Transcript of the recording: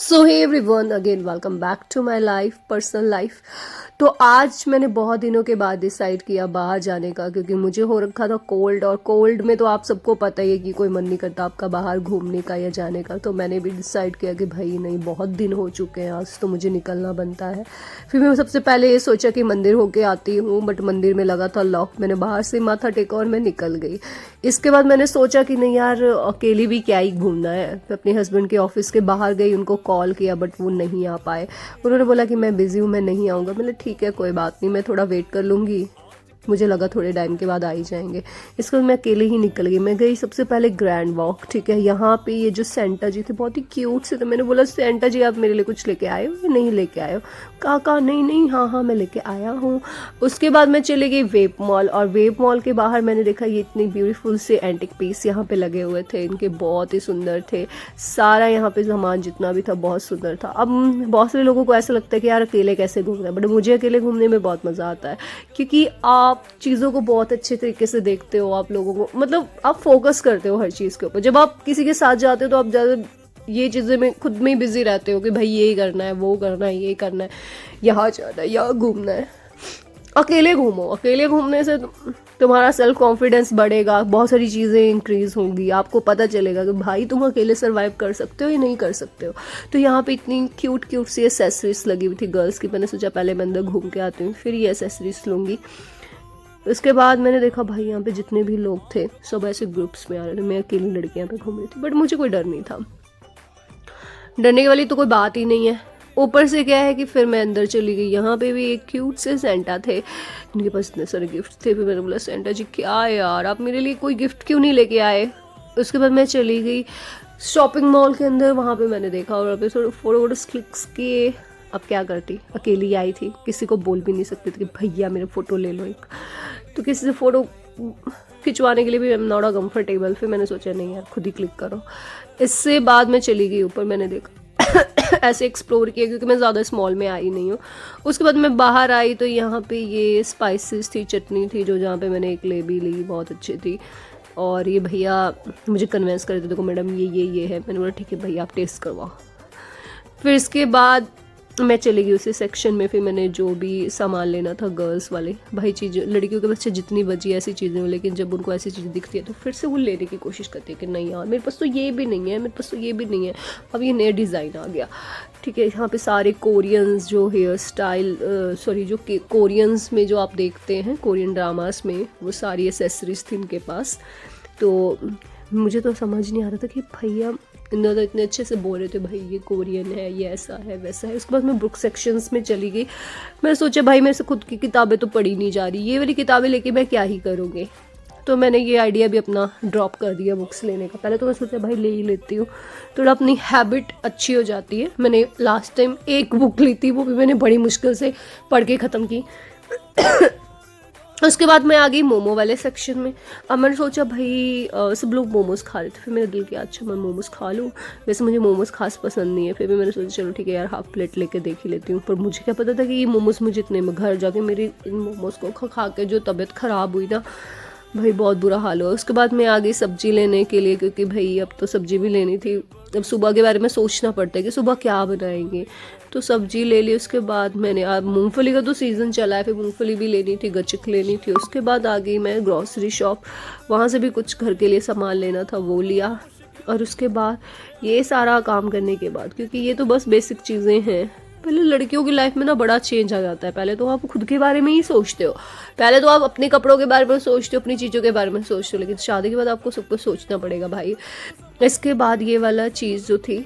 So hey everyone, again welcome back to my life, personal life. तो आज मैंने बहुत दिनों के बाद डिसाइड किया बाहर जाने का, क्योंकि मुझे हो रखा था कोल्ड, और कोल्ड में तो आप सबको पता ही है कि कोई मन नहीं करता आपका बाहर घूमने का या जाने का। तो मैंने भी डिसाइड किया कि भाई नहीं, बहुत दिन हो चुके हैं, आज तो मुझे निकलना बनता है। फिर मैं सबसे पहले ये सोचा कि मंदिर होके आती हूँ, बट मंदिर में लगा था लॉक। मैंने बाहर से माथा टेका और मैं निकल गई। इसके बाद मैंने सोचा कि नहीं यार, अकेली भी क्या ही घूमना है। फिर अपने हस्बैंड के ऑफिस के बाहर गई, उनको कॉल किया बट वो नहीं आ पाए। उन्होंने बोला कि मैं बिजी हूँ, मैं नहीं आऊँगा। मैंने ठीक है, कोई बात नहीं, मैं थोड़ा वेट कर लूँगी। मुझे लगा थोड़े टाइम के बाद आ ही जाएंगे। इसके बाद मैं अकेले ही निकल गई। मैं गई सबसे पहले ग्रैंड वॉक। ठीक है, यहाँ पे ये जो सेंटा जी थे बहुत ही क्यूट से थे। मैंने बोला सेंटा जी आप मेरे लिए कुछ लेके आए हो या नहीं लेके आए हो? कहा नहीं नहीं, हाँ हाँ मैं लेके आया हूँ। उसके बाद मैं चली गई वेब मॉल, और वेब मॉल के बाहर मैंने देखा ये इतनी ब्यूटीफुल से एंटिक पीस यहाँ पे लगे हुए थे। इनके बहुत ही सुंदर थे। सारा यहाँ पे सामान जितना भी था बहुत सुंदर था। अब बहुत सारे लोगों को ऐसा लगता है कि यार अकेले कैसे घूमना है, बट मुझे अकेले घूमने में बहुत मज़ा आता है, क्योंकि आप चीज़ों को बहुत अच्छे तरीके से देखते हो। आप लोगों को मतलब आप फोकस करते हो हर चीज़ के ऊपर। जब आप किसी के साथ जाते हो तो आप ज़्यादा ये चीज़ें में खुद में ही बिजी रहते हो कि भाई यही करना है, वो करना है, ये करना है, यहाँ जाना है, यहाँ घूमना है। अकेले घूमो, अकेले घूमने से तुम्हारा सेल्फ कॉन्फिडेंस बढ़ेगा, बहुत सारी चीज़ें इंक्रीज होंगी। आपको पता चलेगा कि भाई तुम अकेले सर्वाइव कर सकते हो या नहीं कर सकते हो। तो यहाँ पे इतनी क्यूट क्यूट सी एसेसरीज लगी हुई थी गर्ल्स की। मैंने सोचा पहले मैं अंदर घूम के आती हूँ, फिर ये एसेसरीज लूँगी। उसके बाद मैंने देखा भाई यहाँ पे जितने भी लोग थे सब ऐसे ग्रुप्स में आ रहे थे। मैं अकेली लड़की यहाँ पे घूम रही थी, बट मुझे कोई डर नहीं था। डरने वाली तो कोई बात ही नहीं है। ऊपर से क्या है कि फिर मैं अंदर चली गई। यहाँ पे भी एक क्यूट से सेंटा थे, उनके पास इतने सारे गिफ्ट थे। फिर मैंने बोला सेंटा जी क्या यार, आप मेरे लिए कोई गिफ्ट क्यों नहीं लेके आए? उसके बाद मैं चली गई शॉपिंग मॉल के अंदर। वहाँ पे मैंने देखा और अभी थोड़े फोटोज क्लिक्स किए। अब क्या करती, अकेली आई थी, किसी को बोल भी नहीं सकती थी कि भैया मेरे फ़ोटो ले लो एक। तो किसी से फ़ोटो खिंचवाने के लिए भी I am not a comfortable. फिर मैंने सोचा नहीं यार, खुद ही क्लिक करो। इससे बाद मैं चली गई ऊपर। मैंने देखा ऐसे एक्सप्लोर किया, क्योंकि मैं ज़्यादा स्मॉल में आई नहीं हूँ। उसके बाद मैं बाहर आई तो यहाँ पे ये स्पाइसेस थी, चटनी थी, जो जहाँ पे मैंने एक ले भी ली, बहुत अच्छी थी। और ये भैया मुझे कन्विंस कर रहे थे, देखो मैडम ये है। मैंने बोला ठीक है भैया आप टेस्ट करवाओ। फिर इसके बाद मैं चली गई उसी सेक्शन में। फिर मैंने जो भी सामान लेना था गर्ल्स वाले, भाई चीज़ लड़कियों के बच्चे जितनी बची ऐसी चीज़ें हो, लेकिन जब उनको ऐसी चीज़ें दिखती है तो फिर से वो लेने की कोशिश करती है कि नहीं यार मेरे पास तो ये भी नहीं है, मेरे पास तो ये भी नहीं है। अब ये नया डिज़ाइन आ गया। ठीक है, यहाँ पे सारे कोरियंस जो हेयर स्टाइल जो कोरियंस में जो आप देखते हैं कोरियन ड्रामास में, वो सारी एसेसरीज थी इनके पास। तो मुझे तो समझ नहीं आ रहा था कि भैया इन्होंने तो इतने अच्छे से बोल रहे थे भाई ये कोरियन है, ये ऐसा है वैसा है। उसके बाद मैं बुक सेक्शंस में चली गई। मैंने सोचा भाई मेरे से खुद की किताबें तो पढ़ी नहीं जा रही, ये वाली किताबें लेके मैं क्या ही करूँगी। तो मैंने ये आइडिया भी अपना ड्रॉप कर दिया बुक्स लेने का। पहले तो मैं सोचा भाई ले ही लेती हूँ, थोड़ा अपनी हैबिट अच्छी हो जाती है। मैंने लास्ट टाइम एक बुक ली थी, वो भी मैंने बड़ी मुश्किल से पढ़ के ख़त्म की। उसके बाद मैं आ गई मोमो वाले सेक्शन में। अब मैंने सोचा भाई सब लोग मोमोज़ खा रहे थे, फिर मेरा दिल किया अच्छा मैं मोमोज़ खा लूँ। वैसे मुझे मोमोज़ खास पसंद नहीं है। फिर भी मैंने सोचा चलो ठीक है यार, हाफ प्लेट लेके देख ही लेती हूँ। पर मुझे क्या पता था कि ये मोमोज़ मुझे इतने में घर जाके मेरी इन मोमोज़ को खा के जो तबीयत ख़राब हुई ना, भाई बहुत बुरा हाल हुआ। उसके बाद मैं आ गई सब्ज़ी लेने के लिए, क्योंकि भाई अब तो सब्ज़ी भी लेनी थी। अब सुबह के बारे में सोचना पड़ता है कि सुबह क्या बनाएंगे, तो सब्ज़ी ले ली। उसके बाद मैंने अब मूंगफली का तो सीज़न चला है, फिर मूंगफली भी लेनी थी, गचक लेनी थी। उसके बाद आ गई मैं ग्रॉसरी शॉप, वहाँ से भी कुछ घर के लिए सामान लेना था, वो लिया। और उसके बाद ये सारा काम करने के बाद, क्योंकि ये तो बस बेसिक चीज़ें हैं, पहले लड़कियों की लाइफ में ना बड़ा चेंज आ जाता है। पहले तो आप खुद के बारे में ही सोचते हो, पहले तो आप अपने कपड़ों के बारे में सोचते हो, अपनी चीज़ों के बारे में सोचते हो, लेकिन शादी के बाद आपको सब कुछ सोचना पड़ेगा भाई। इसके बाद ये वाला चीज़ जो थी